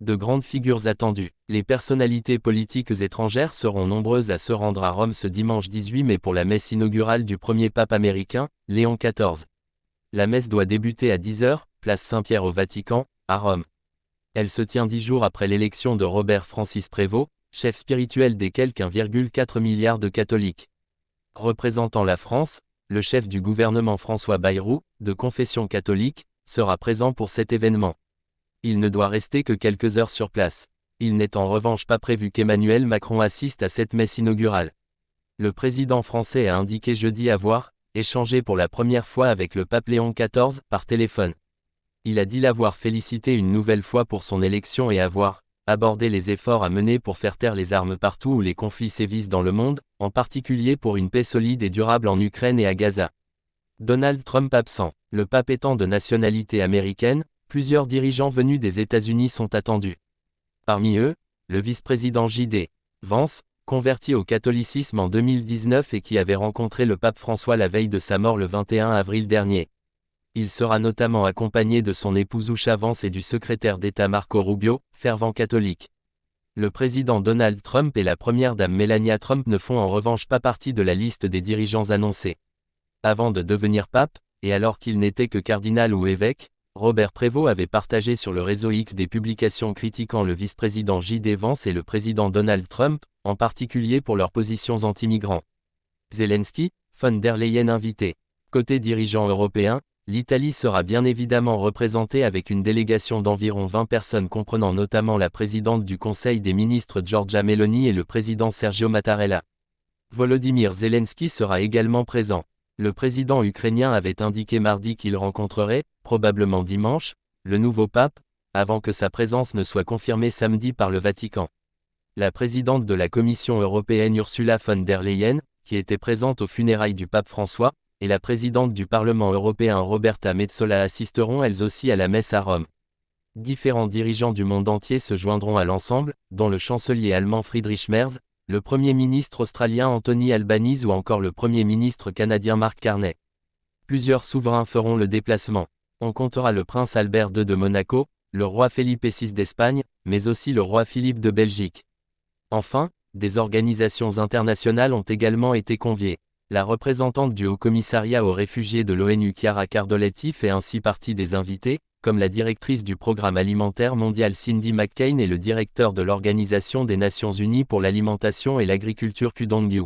De grandes figures attendues. Les personnalités politiques étrangères seront nombreuses à se rendre à Rome ce dimanche 18 mai pour la messe inaugurale du premier pape américain, Léon XIV. La messe doit débuter à 10 h, place Saint-Pierre au Vatican, à Rome. Elle se tient 10 jours après l'élection de Robert Francis Prévost, chef spirituel des quelque 1,4 milliard de catholiques. Représentant la France, le chef du gouvernement François Bayrou, de confession catholique, sera présent pour cet événement. Il ne doit rester que quelques heures sur place. Il n'est en revanche pas prévu qu'Emmanuel Macron assiste à cette messe inaugurale. Le président français a indiqué jeudi avoir échangé pour la première fois avec le pape Léon XIV par téléphone. Il a dit l'avoir félicité une nouvelle fois pour son élection et avoir abordé les efforts à mener pour faire taire les armes partout où les conflits sévissent dans le monde, en particulier pour une paix solide et durable en Ukraine et à Gaza. Donald Trump absent. Le pape étant de nationalité américaine, plusieurs dirigeants venus des États-Unis sont attendus. Parmi eux, le vice-président J.D. Vance, converti au catholicisme en 2019 et qui avait rencontré le pape François la veille de sa mort le 21 avril dernier. Il sera notamment accompagné de son épouse Usha Vance et du secrétaire d'État Marco Rubio, fervent catholique. Le président Donald Trump et la première dame Melania Trump ne font en revanche pas partie de la liste des dirigeants annoncés. Avant de devenir pape, et alors qu'il n'était que cardinal ou évêque, Robert Prévost avait partagé sur le réseau X des publications critiquant le vice-président J.D. Vance et le président Donald Trump, en particulier pour leurs positions anti-migrants. Zelensky, von der Leyen invité. Côté dirigeants européens, l'Italie sera bien évidemment représentée avec une délégation d'environ 20 personnes comprenant notamment la présidente du Conseil des ministres Giorgia Meloni et le président Sergio Mattarella. Volodymyr Zelensky sera également présent. Le président ukrainien avait indiqué mardi qu'il rencontrerait, probablement dimanche, le nouveau pape, avant que sa présence ne soit confirmée samedi par le Vatican. La présidente de la Commission européenne Ursula von der Leyen, qui était présente aux funérailles du pape François, et la présidente du Parlement européen Roberta Metsola assisteront elles aussi à la messe à Rome. Différents dirigeants du monde entier se joindront à l'ensemble, dont le chancelier allemand Friedrich Merz, le Premier ministre australien Anthony Albanese ou encore le Premier ministre canadien Mark Carney. Plusieurs souverains feront le déplacement. On comptera le prince Albert II de Monaco, le roi Felipe VI d'Espagne, mais aussi le roi Philippe de Belgique. Enfin, des organisations internationales ont également été conviées. La représentante du Haut-Commissariat aux réfugiés de l'ONU Chiara Cardoletti fait ainsi partie des invités, comme la directrice du Programme alimentaire mondial Cindy McCain et le directeur de l'Organisation des Nations Unies pour l'alimentation et l'agriculture Ku Dong-Yu.